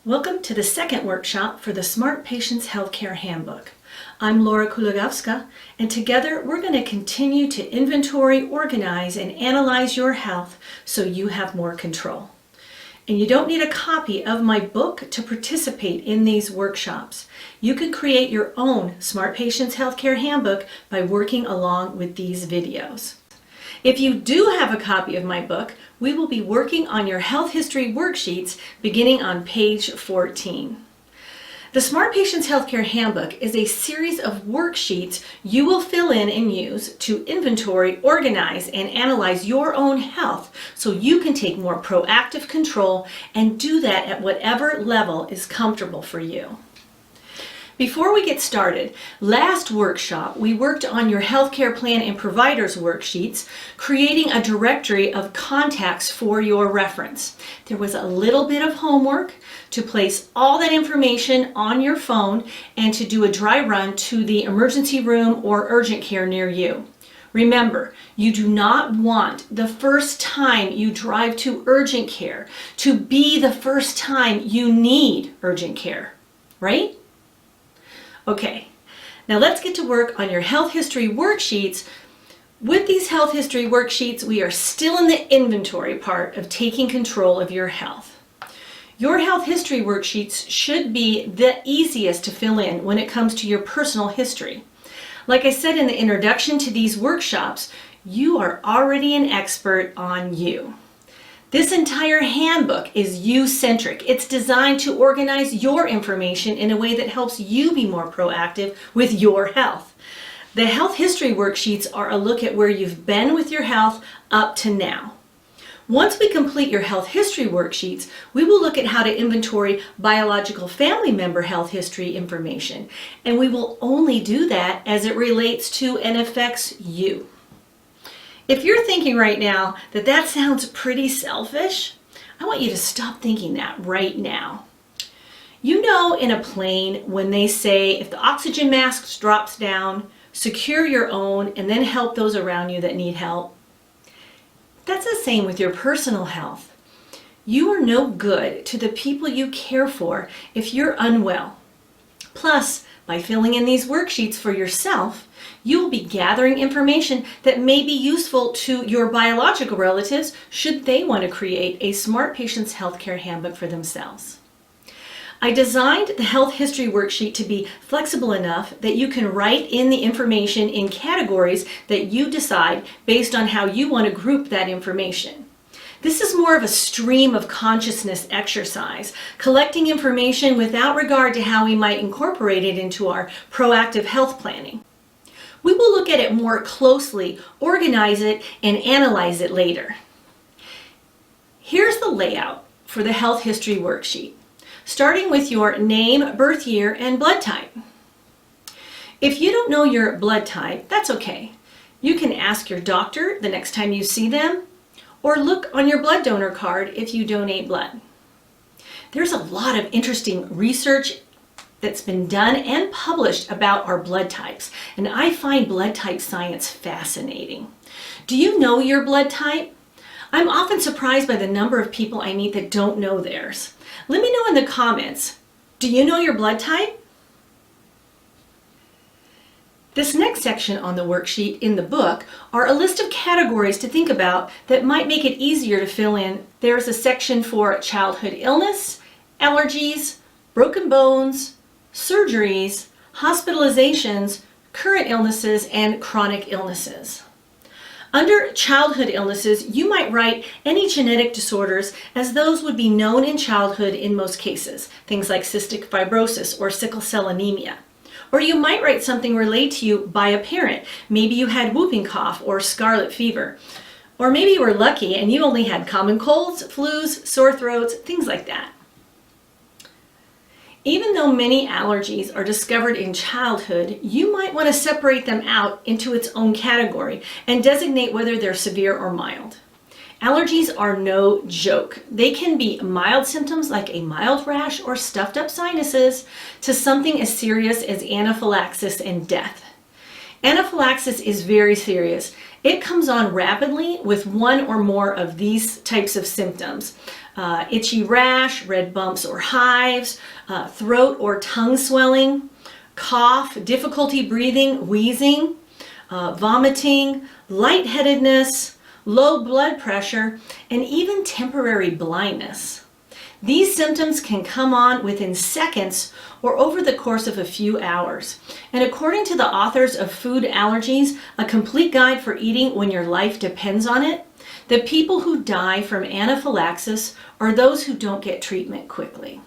Welcome to the second workshop for the Smart Patients Healthcare Handbook. I'm Laura Kulagowska, and together we're going to continue to inventory, organize, and analyze your health so you have more control. And you don't need a copy of my book to participate in these workshops. You can create your own Smart Patients Healthcare Handbook by working along with these videos. If you do have a copy of my book, we will be working on your health history worksheets beginning on page 14. The Smart Patients Healthcare Handbook is a series of worksheets you will fill in and use to inventory, organize, and analyze your own health so you can take more proactive control and do that at whatever level is comfortable for you. Before we get started, last workshop we worked on your healthcare plan and providers worksheets, creating a directory of contacts for your reference. There was a little bit of homework to place all that information on your phone and to do a dry run to the emergency room or urgent care near you. Remember, you do not want the first time you drive to urgent care to be the first time you need urgent care, right? Okay, now let's get to work on your health history worksheets. With these health history worksheets, we are still in the inventory part of taking control of your health. Your health history worksheets should be the easiest to fill in when it comes to your personal history. Like I said in the introduction to these workshops, you are already an expert on you. This entire handbook is you-centric. It's designed to organize your information in a way that helps you be more proactive with your health. The health history worksheets are a look at where you've been with your health up to now. Once we complete your health history worksheets, we will look at how to inventory biological family member health history information, and we will only do that as it relates to and affects you. If you're thinking right now that that sounds pretty selfish, I want you to stop thinking that right now. You know, in a plane, when they say if the oxygen mask drops down, secure your own and then help those around you that need help. That's the same with your personal health. You are no good to the people you care for if you're unwell. Plus, by filling in these worksheets for yourself, you will be gathering information that may be useful to your biological relatives should they want to create a Smart Patients Healthcare Handbook for themselves. I designed the health history worksheet to be flexible enough that you can write in the information in categories that you decide based on how you want to group that information. This is more of a stream of consciousness exercise, collecting information without regard to how we might incorporate it into our proactive health planning. We will look at it more closely, organize it, and analyze it later. Here's the layout for the health history worksheet, starting with your name, birth year, and blood type. If you don't know your blood type, that's okay. You can ask your doctor the next time you see them, or look on your blood donor card if you donate blood. There's a lot of interesting research that's been done and published about our blood types, and I find blood type science fascinating. Do you know your blood type? I'm often surprised by the number of people I meet that don't know theirs. Let me know in the comments, do you know your blood type? This next section on the worksheet in the book are a list of categories to think about that might make it easier to fill in. There's a section for childhood illness, allergies, broken bones, surgeries, hospitalizations, current illnesses, and chronic illnesses. Under childhood illnesses, you might write any genetic disorders as those would be known in childhood in most cases, things like cystic fibrosis or sickle cell anemia. Or you might write something relayed to you by a parent. Maybe you had whooping cough or scarlet fever. Or maybe you were lucky and you only had common colds, flus, sore throats, things like that. Even though many allergies are discovered in childhood, you might want to separate them out into its own category and designate whether they're severe or mild. Allergies are no joke. They can be mild symptoms like a mild rash or stuffed up sinuses to something as serious as anaphylaxis and death. Anaphylaxis is very serious, It comes on rapidly with one or more of these types of symptoms. Itchy rash, red bumps or hives, throat or tongue swelling, cough, difficulty breathing, wheezing, vomiting, lightheadedness, low blood pressure, and even temporary blindness. These symptoms can come on within seconds or over the course of a few hours. And according to the authors of Food Allergies, a complete guide for eating when your life depends on it, the people who die from anaphylaxis are those who don't get treatment quickly.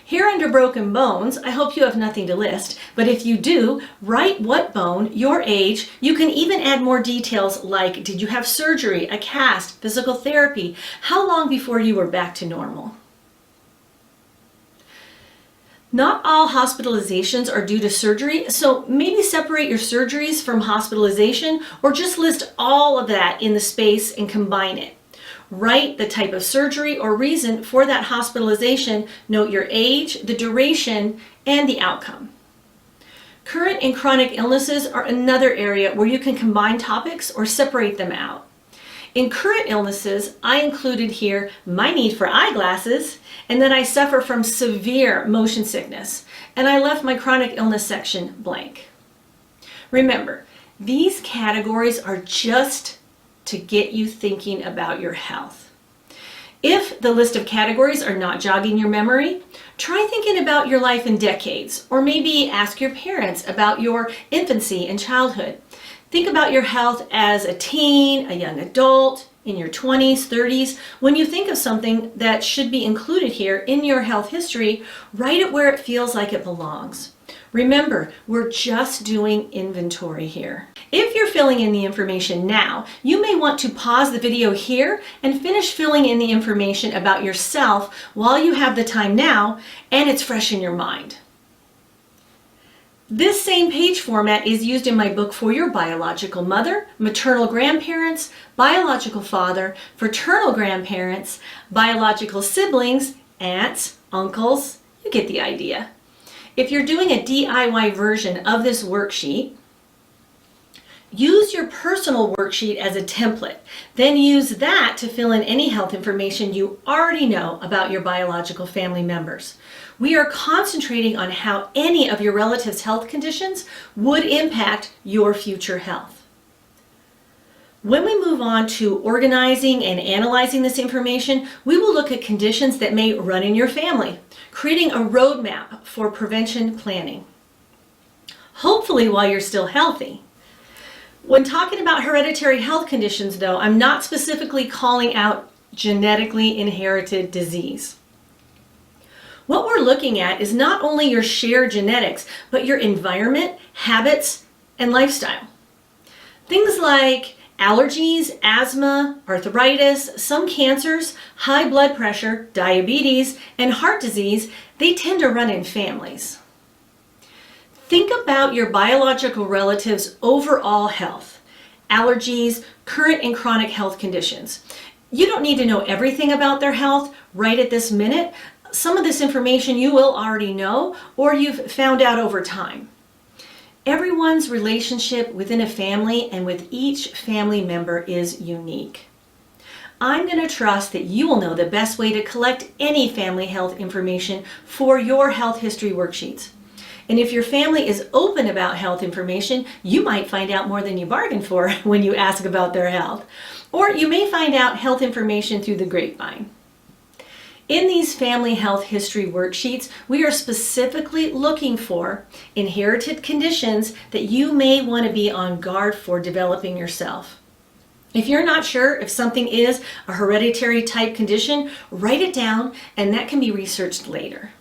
Here under broken bones, I hope you have nothing to list, but if you do, write what bone, your age. You can even add more details like, did you have surgery, a cast, physical therapy, how long before you were back to normal? Not all hospitalizations are due to surgery, so maybe separate your surgeries from hospitalization or just list all of that in the space and combine it. Write the type of surgery or reason for that hospitalization, note your age, the duration, and the outcome. Current and chronic illnesses are another area where you can combine topics or separate them out. In current illnesses, I included here my need for eyeglasses and that I suffer from severe motion sickness, and I left my chronic illness section blank. Remember, these categories are just to get you thinking about your health. If the list of categories are not jogging your memory, try thinking about your life in decades, or maybe ask your parents about your infancy and childhood. Think about your health as a teen, a young adult, in your 20s, 30s. When you think of something that should be included here in your health history, write it where it feels like it belongs. Remember, we're just doing inventory here. If you're filling in the information now, you may want to pause the video here and finish filling in the information about yourself while you have the time now and it's fresh in your mind. This same page format is used in my book for your biological mother, maternal grandparents, biological father, fraternal grandparents, biological siblings, aunts, uncles. You get the idea. If you're doing a DIY version of this worksheet, use your personal worksheet as a template. Then use that to fill in any health information you already know about your biological family members. We are concentrating on how any of your relatives' health conditions would impact your future health. When we move on to organizing and analyzing this information, we will look at conditions that may run in your family, creating a roadmap for prevention planning. Hopefully while you're still healthy. When talking about hereditary health conditions, though, I'm not specifically calling out genetically inherited disease. What we're looking at is not only your shared genetics, but your environment, habits, and lifestyle. Things like allergies, asthma, arthritis, some cancers, high blood pressure, diabetes, and heart disease, they tend to run in families. Think about your biological relatives' overall health, allergies, current and chronic health conditions. You don't need to know everything about their health right at this minute. Some of this information you will already know or you've found out over time. Everyone's relationship within a family and with each family member is unique. I'm going to trust that you will know the best way to collect any family health information for your health history worksheets. And if your family is open about health information, you might find out more than you bargained for when you ask about their health. Or you may find out health information through the grapevine. In these family health history worksheets, we are specifically looking for inherited conditions that you may want to be on guard for developing yourself. If you're not sure if something is a hereditary type condition, write it down and that can be researched later.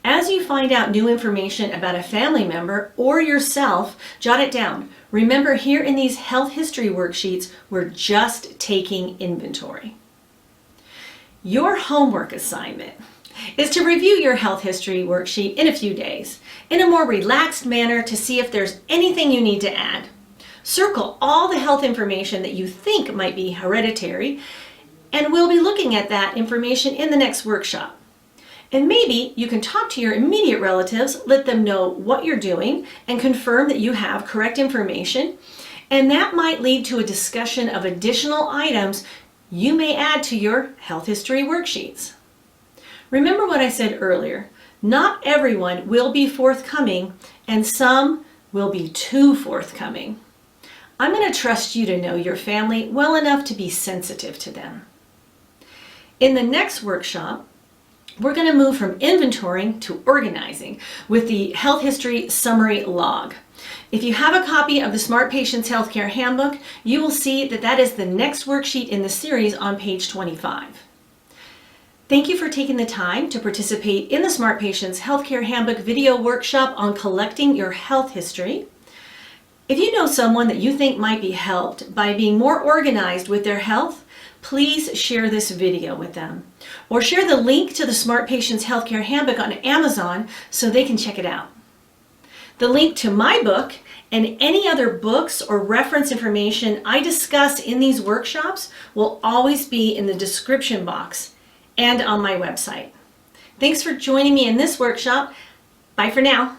As you find out new information about a family member or yourself, jot it down. Remember, here in these health history worksheets, we're just taking inventory. Your homework assignment is to review your health history worksheet in a few days in a more relaxed manner to see if there's anything you need to add. Circle all the health information that you think might be hereditary, and we'll be looking at that information in the next workshop. And maybe you can talk to your immediate relatives, let them know what you're doing, and confirm that you have correct information. And that might lead to a discussion of additional items you may add to your health history worksheets. Remember what I said earlier. Not everyone will be forthcoming, and some will be too forthcoming. I'm going to trust you to know your family well enough to be sensitive to them. In the next workshop, we're going to move from inventorying to organizing with the Health History Summary Log. If you have a copy of the Smart Patients Healthcare Handbook, you will see that that is the next worksheet in the series on page 25. Thank you for taking the time to participate in the Smart Patients Healthcare Handbook video workshop on collecting your health history. If you know someone that you think might be helped by being more organized with their health, please share this video with them. Or share the link to the Smart Patients Healthcare Handbook on Amazon so they can check it out. The link to my book and any other books or reference information I discuss in these workshops will always be in the description box and on my website. Thanks for joining me in this workshop. Bye for now.